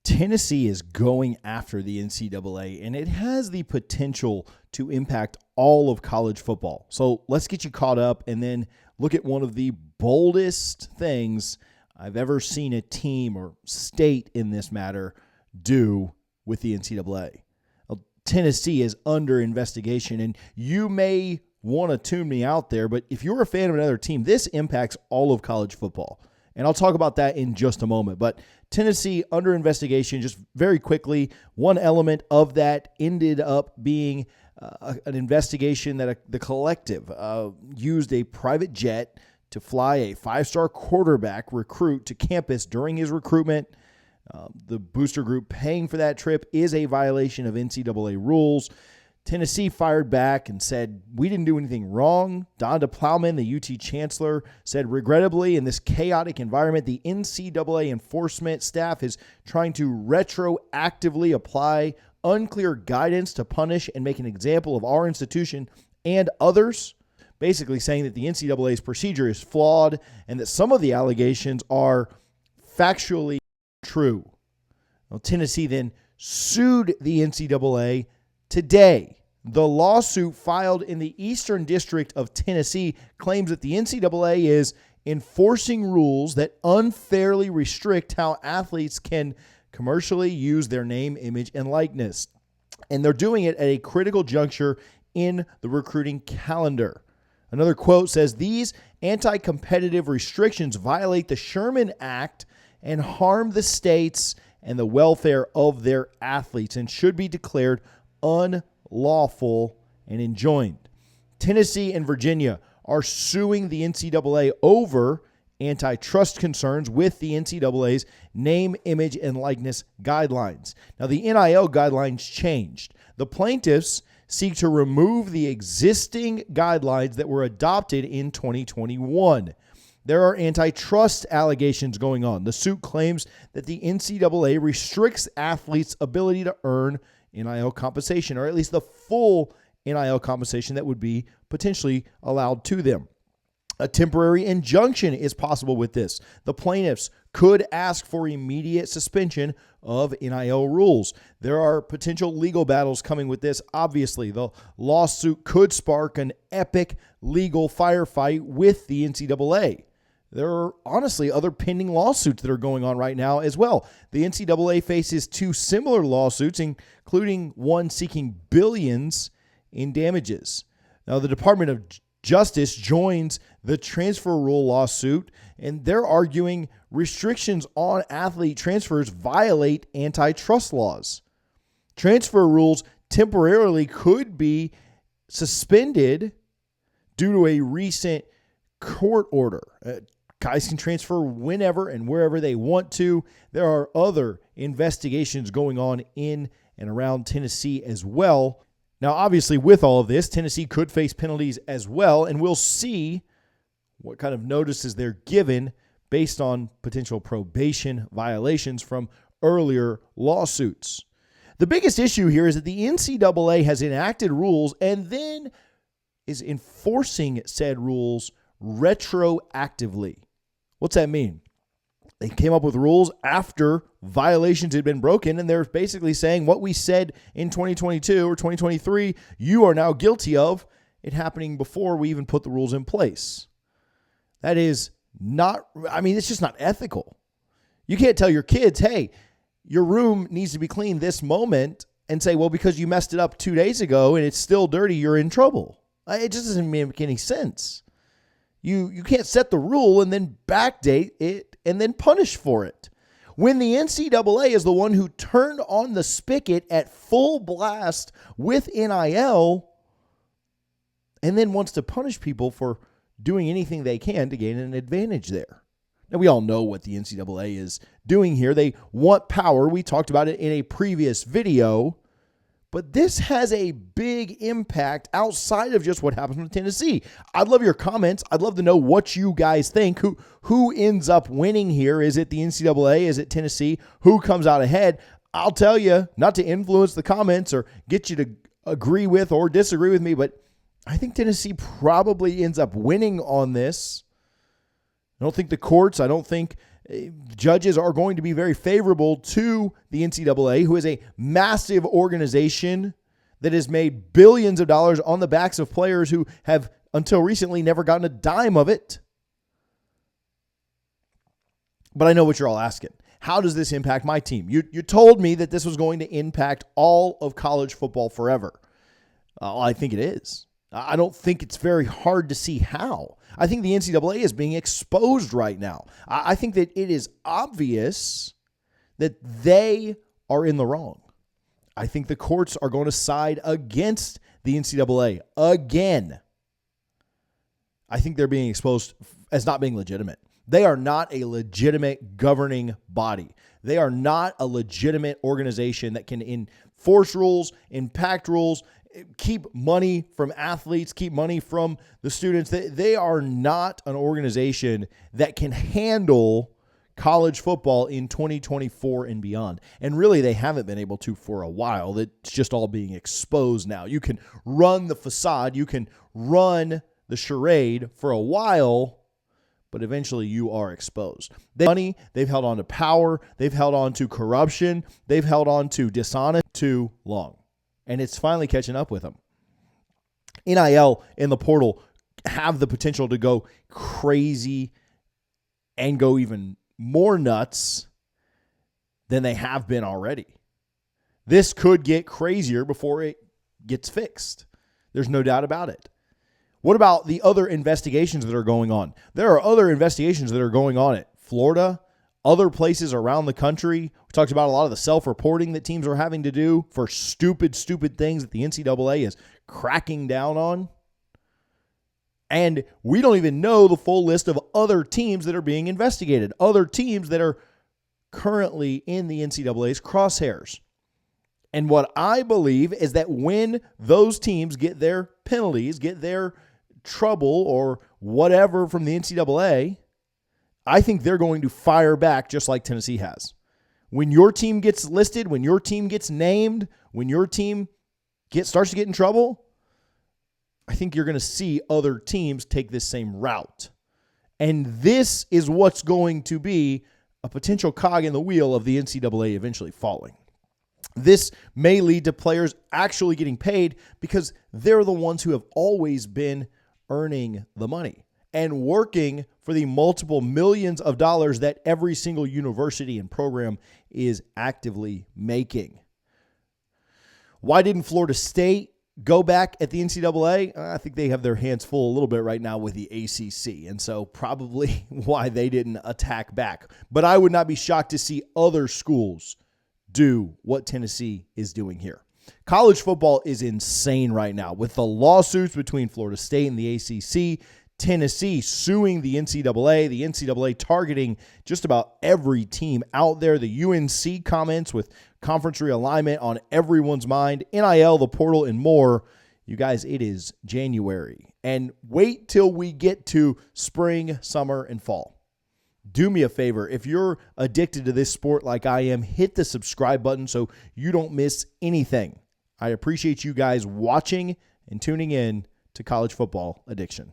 Tennessee is going after the NCAA, and it has the potential to impact all of college football. So let's get you caught up and then look at one of the boldest things I've ever seen a team or state in this matter do with the NCAA. Well, Tennessee is under investigation, and you may want to tune me out there, but if you're a fan of another team, this impacts all of college football. And I'll talk about that in just a moment. But Tennessee under investigation, just very quickly, one element of that ended up being an investigation that the collective used a private jet to fly a 5-star quarterback recruit to campus during his recruitment. The booster group paying for that trip is a violation of NCAA rules. Tennessee fired back and said, "We didn't do anything wrong." Donda Plowman, the UT chancellor, said, "Regrettably, in this chaotic environment, the NCAA enforcement staff is trying to retroactively apply unclear guidance to punish and make an example of our institution and others," basically saying that the NCAA's procedure is flawed and that some of the allegations are factually true. Well, Tennessee then sued the NCAA today. The lawsuit filed in the Eastern District of Tennessee claims that the NCAA is enforcing rules that unfairly restrict how athletes can commercially use their name, image, and likeness. And they're doing it at a critical juncture in the recruiting calendar. Another quote says, "These anti-competitive restrictions violate the Sherman Act and harm the states and the welfare of their athletes and should be declared unlawful and enjoined." Tennessee and Virginia are suing the NCAA over antitrust concerns with the NCAA's name, image, and likeness guidelines. Now, the NIL guidelines changed. The plaintiffs seek to remove the existing guidelines that were adopted in 2021. There are antitrust allegations going on. The suit claims that the NCAA restricts athletes' ability to earn NIL compensation, or at least the full NIL compensation that would be potentially allowed to them. A temporary injunction is possible with this. The plaintiffs could ask for immediate suspension of NIL rules. There are potential legal battles coming with this. Obviously, the lawsuit could spark an epic legal firefight with the NCAA. There are honestly other pending lawsuits that are going on right now as well. The NCAA faces 2 similar lawsuits, including one seeking billions in damages. Now, the Department of Justice joins the transfer rule lawsuit, and they're arguing restrictions on athlete transfers violate antitrust laws. Transfer rules temporarily could be suspended due to a recent court order. Guys can transfer whenever and wherever they want to. There are other investigations going on in and around Tennessee as well. Now, obviously, with all of this, Tennessee could face penalties as well, and we'll see what kind of notices they're given based on potential probation violations from earlier lawsuits. The biggest issue here is that the NCAA has enacted rules and then is enforcing said rules retroactively. What's that mean? They came up with rules after violations had been broken, and they're basically saying what we said in 2022 or 2023, you are now guilty of it happening before we even put the rules in place. That is not, it's just not ethical. You can't tell your kids, hey, your room needs to be cleaned this moment, and say, well, because you messed it up 2 days ago and it's still dirty, you're in trouble. It just doesn't make any sense. You can't set the rule and then backdate it and then punish for it. When the NCAA is the one who turned on the spigot at full blast with NIL and then wants to punish people for doing anything they can to gain an advantage there. Now, we all know what the NCAA is doing here. They want power. We talked about it in a previous video. But this has a big impact outside of just what happens with Tennessee. I'd love your comments. I'd love to know what you guys think. Who ends up winning here? Is it the NCAA? Is it Tennessee? Who comes out ahead? I'll tell you, not to influence the comments or get you to agree with or disagree with me, but I think Tennessee probably ends up winning on this. I don't think the courts, I don't think Judges are going to be very favorable to the NCAA, who is a massive organization that has made billions of dollars on the backs of players who have, until recently, never gotten a dime of it. But I know what you're all asking. How does this impact my team? You told me that this was going to impact all of college football forever. I think it is. I don't think it's very hard to see how. I think the NCAA is being exposed right now. I think that it is obvious that they are in the wrong. I think the courts are going to side against the NCAA again. I think they're being exposed as not being legitimate. They are not a legitimate governing body. They are not a legitimate organization that can enforce rules, impact rules, keep money from athletes, keep money from the students. They are not an organization that can handle college football in 2024 and beyond. And really, they haven't been able to for a while. It's just all being exposed now. You can run the facade, you can run the charade for a while, but eventually you are exposed. They've held on to power, they've held on to corruption, they've held on to dishonest too long. And it's finally catching up with them. NIL and the portal have the potential to go crazy and go even more nuts than they have been already. This could get crazier before it gets fixed. There's no doubt about it. What about the other investigations that are going on? There are other investigations that are going on at Florida, other places around the country. We talked about a lot of the self-reporting that teams are having to do for stupid things that the NCAA is cracking down on. And we don't even know the full list of other teams that are being investigated, other teams that are currently in the NCAA's crosshairs. And what I believe is that when those teams get their penalties, get their trouble or whatever from the NCAA, I think they're going to fire back just like Tennessee has. When your team gets listed, when your team gets named, when your team starts to get in trouble, I think you're going to see other teams take this same route. And this is what's going to be a potential cog in the wheel of the NCAA eventually falling. This may lead to players actually getting paid because they're the ones who have always been earning the money and working for the multiple millions of dollars that every single university and program is actively making. Why didn't Florida State go back at the NCAA? I think they have their hands full a little bit right now with the ACC, and so probably why they didn't attack back. But I would not be shocked to see other schools do what Tennessee is doing here. College football is insane right now with the lawsuits between Florida State and the ACC, Tennessee suing the NCAA targeting just about every team out there, the UNC comments with conference realignment on everyone's mind, NIL, the portal, and more. You guys, it is January. And wait till we get to spring, summer, and fall. Do me a favor. If you're addicted to this sport like I am, hit the subscribe button so you don't miss anything. I appreciate you guys watching and tuning in to College Football Addiction.